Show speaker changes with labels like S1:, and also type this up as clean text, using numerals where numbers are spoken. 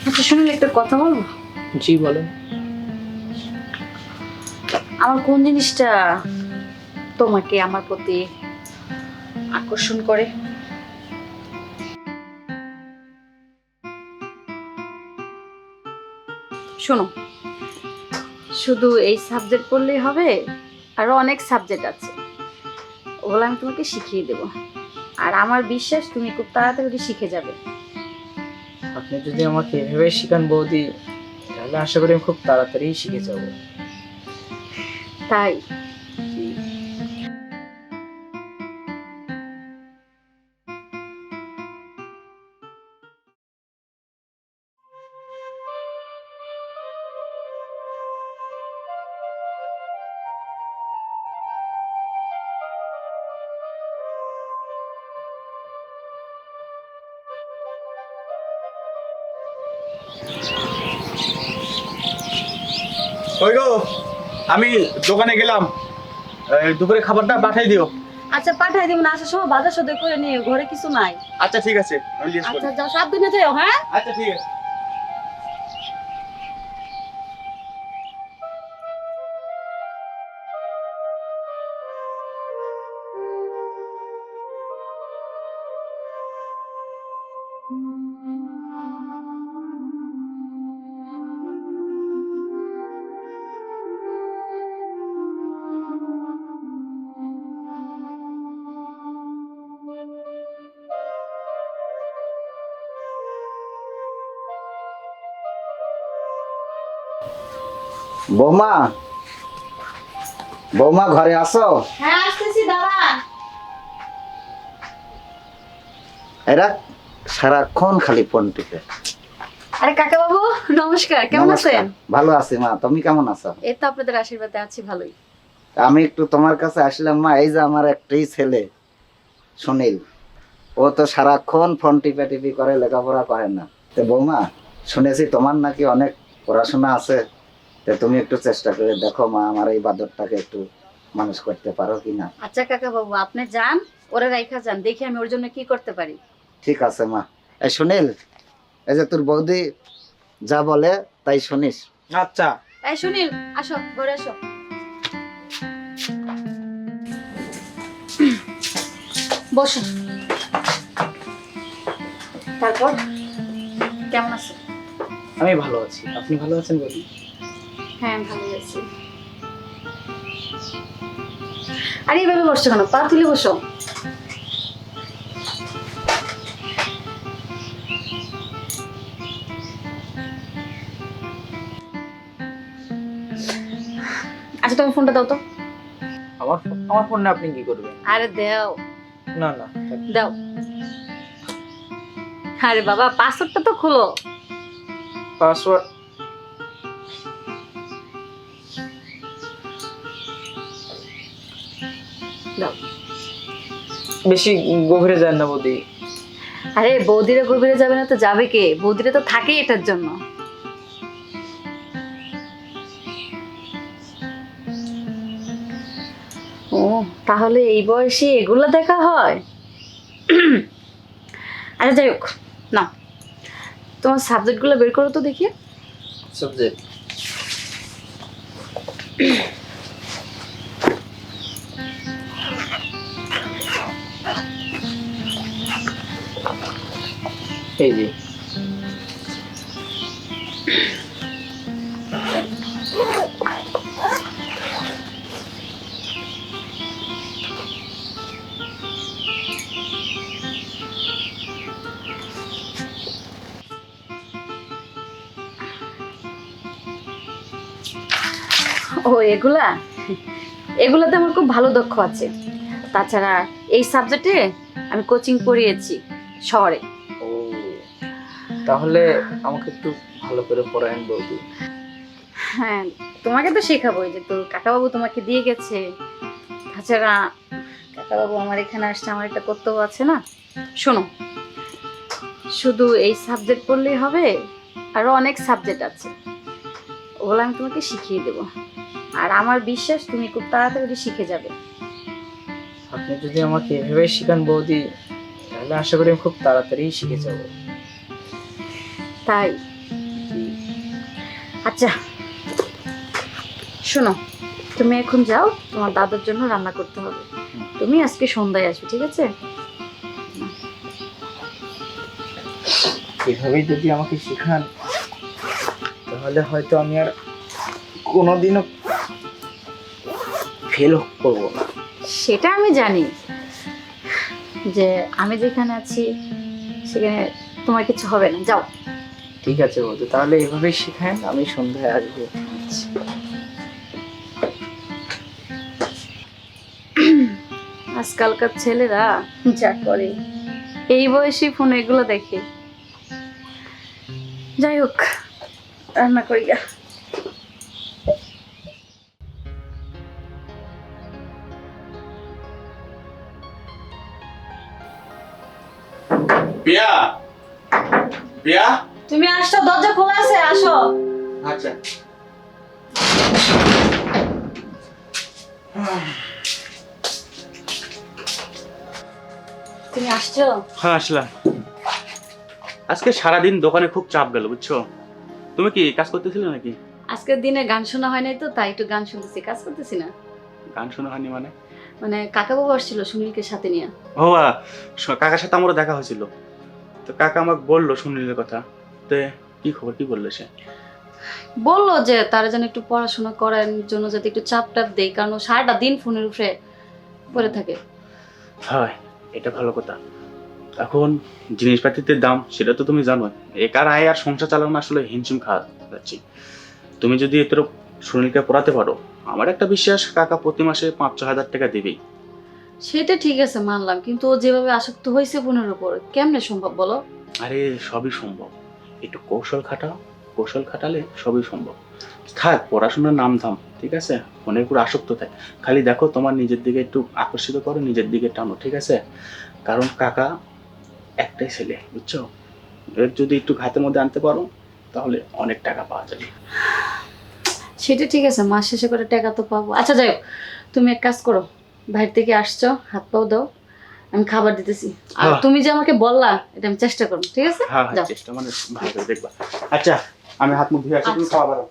S1: আচ্ছা শুনুন, একটা কথা বলবো?
S2: জি বলেন।
S1: আমার কোন জিনিসটা তোমাকে আমার প্রতি আকর্ষণ করে? শোনো, শুধু এই সাবজেক্ট পড়লেই হবে? আরো অনেক সাবজেক্ট আছে, ওগুলো আমি তোমাকে শিখিয়ে দেব। আর আমার বিশ্বাস তুমি খুব তাড়াতাড়ি শিখে যাবে।
S2: আপনি যদি আমাকে এভাবে শিখান বৌদি, তাহলে আশা করি আমি খুব তাড়াতাড়ি শিখে যাব।
S1: তাই?
S3: ওই গো, আমি দোকানে গেলাম, দুপুরে খাবারটা পাঠাই দিও।
S1: আচ্ছা পাঠাই দিব না, আসার সময় বাজার সদাই করে নিও, ঘরে কিছু নাই।
S3: আচ্ছা ঠিক আছে, আমি লিস্ট করি।
S1: আচ্ছা যাও, সাবধানে যাও। হ্যাঁ
S3: আচ্ছা ঠিক আছে।
S4: বৌমা, বৌমা ঘরে আসো।
S1: হ্যাঁ আসতেছি, দাঁড়া।
S4: এরা সারাক্ষণ খালি ফোন টিপে।
S1: আরে কাকা বাবু, নমস্কার, কেমন
S4: নমস্কার।
S1: আছেন?
S4: ভালো আছি মা, তুমি কেমন আছো?
S1: এই তো আপনাদের আশীর্বাদে আছি ভালোই।
S4: আমি একটু তোমার কাছে আসলাম মা, এই যে আমার একটাই ছেলে সুনীল, ও তো সারাক্ষণ ফোন টিপে টিপি করে, লেখাপড়া করে না। তো বৌমা, শুনেছি তোমার নাকি অনেক পড়াশোনা আছে, তো তুমি একটু চেষ্টা করে দেখো মা, আমার এই বাদরটাকে একটু মানুষ করতে পারো কিনা।
S1: আচ্ছা কাকা বাবু, আপনি যান, ওরে রাইখা যান, দেখি আমি ওর জন্য কি করতে পারি।
S4: ঠিক আছে মা। এই সুনীল, এই যে তোর বৌদি যা বলে তাই শুনিস।
S3: আচ্ছা।
S1: এই সুনীল, আসো ঘরে আসো। বসো। তারপর কেমন আছো?
S2: আমি ভালো আছি, আপনি ভালো আছেন বৌদি?
S1: হ্যাঁ আমি ভালোই আছি। আরে এইভাবে বসছো কেন? পা তুলে বসো। আচ্ছা তুমি ফোনটা দাও তো।
S2: আমার আমার ফোনে আপনি কি করবেন?
S1: আরে দাও,
S2: না না,
S1: দাও। আরে বাবা, পাসওয়ার্ডটা তো খোলো।
S2: পাসওয়ার্ড
S1: দাও।
S2: বেশি গভীরে যান না বৌদি।
S1: আরে বৌদিরা গভীরে যাবে না তো যাবে কে? বৌদিরা তো থাকেই এটার জন্য। ও, তাহলে এই বয়সে এগুলো দেখা হয়? আচ্ছা যাই হোক, না তোমার সাবজেক্টগুলো বের করো তো দেখি।
S2: সাবজেক্ট এই যে।
S1: ও এগুলা, এগুলাতে আমার খুব ভালো দক্ষ আছে। তাছাড়া এই সাবজেক্টে আমি কোচিং পড়িয়েছি শহরে।
S2: ও, তাহলে আমাকে একটু ভালো করে পড়ায়েন বৌদি।
S1: হ্যাঁ তোমাকে তো শেখাবোই, যে তোর কাকাবাবু তোমাকে দিয়ে গেছে। তাছাড়া কাকাবাবু আমার এখানে আসছে, আমার একটা কর্তব্য আছে না। শোনো, শুধু এই সাবজেক্ট পড়লেই হবে? আরো অনেক সাবজেক্ট আছে, ওগুলো আমি তোমাকে শিখিয়ে দেব। আর আমার বিশ্বাস তুমি খুব তাড়াতাড়ি শিখে যাবে।
S2: আপনি যদি আমাকে এভাবে শিখান বৌদি, তাহলে আশা করি আমি খুব তাড়াতাড়ি শিখে যাব।
S1: তাই? আচ্ছা শোনো, তুমি এখন যাও, তোমার দাদার জন্য রান্না করতে হবে। তুমি আজকে সন্ধ্যায় আসবে, ঠিক আছে?
S2: এভাবেই যদি আমাকে শেখান তাহলে হয়তো আমি আর কোনোদিনও ফেল করবো না।
S1: সেটা আমি জানি যে আমি যেখানে আছি সেখানে তোমার কিছু হবে না। যাও।
S2: ঠিক আছে বৌদি, তাহলে এভাবেই শেখান, আমি সন্ধ্যায় আসবো।
S1: আজকালকার ছেলেরা যা করে, এই বয়সে ফোনে এগুলো দেখে। যাই হোক, রান্না করি গা।
S3: পিয়া, পিয়া।
S1: তুমি আসছো, দরজা খোলা আছে, আসো।
S3: আচ্ছা।
S1: তুমি আসছো?
S3: হ্যাঁ আসলাম। আজকে সারাদিন দোকানে খুব চাপ গেল, বুঝছো? তুমি কি কাজ করতেছিলে নাকি?
S1: আজকের দিনে গান শোনা হয় নাই তো, তাই একটু গান শুনতেছি, কাজ করতেছি না।
S3: গান শোনা হয়নি মানে?
S1: মানে কাকা বাবু আসছিল সুনীলকে সাথে নিয়ে।
S3: ও কাকার সাথে আমারও দেখা হয়েছিল, তো কাকা আমাকে বললো সুনীলের কথা। তো কি খবর, কি বললো সে?
S1: বললো যে তারা যেন একটু পড়াশোনা করার জন্য যাতে একটু চাপ টাপ দেয়, কারণ ও সারাটা দিন ফোনের উপরে পড়ে থাকে।
S3: হয়, এটা ভালো কথা। এখন জিনিসপাতির দাম সেটা তো তুমি জানো, একার আয় আর সংসার চালানো আসলে হিমশিম খাওয়া যাচ্ছি। তুমি যদি এত সুনীলকে পড়াতে পারো, আমার একটা বিশ্বাস কাকা প্রতি মাসে 5-6 হাজার টাকা দিবেই।
S1: সেটা ঠিক আছে মানলাম, কিন্তু ও যেভাবে আসক্ত হয়েছে ফোনের উপর, কেমনে সম্ভব বলো?
S3: আরে সবই সম্ভব, একটু কৌশল খাটাও, কৌশল খাটালে সবই সম্ভব। থাক পড়াশোনার নাম ধাম, ঠিক আছে? ফোনের উপর আসক্ত থাক, খালি দেখো তোমার নিজের দিকে একটু আকর্ষিত করো, নিজের দিকে টানো, ঠিক আছে? কারণ কাকা একটাই ছেলে, বুঝছো? এর যদি একটু হাতের মধ্যে আনতে পারো তাহলে অনেক টাকা পাওয়া যাবে।
S1: সেটা ঠিক আছে, মাস শেষে করে টাকা তো পাবো। আচ্ছা যাই হোক, তুমি এক কাজ করো, বাইরে থেকে আসছো, হাত পাও দাও, আমি খাবার দিতেছি। আর
S3: হ্যাঁ।
S1: তুমি যে আমাকে বললা, এটা আমি চেষ্টা করবো, ঠিক আছে?
S3: হ্যাঁ
S1: যাও।
S3: চেষ্টা মানে ভালো করে দেখবা। আচ্ছা আমি হাত মুখ ধুয়ে আসি, তুমি
S1: আচ্ছা।
S3: খাওয়া বাড়াও।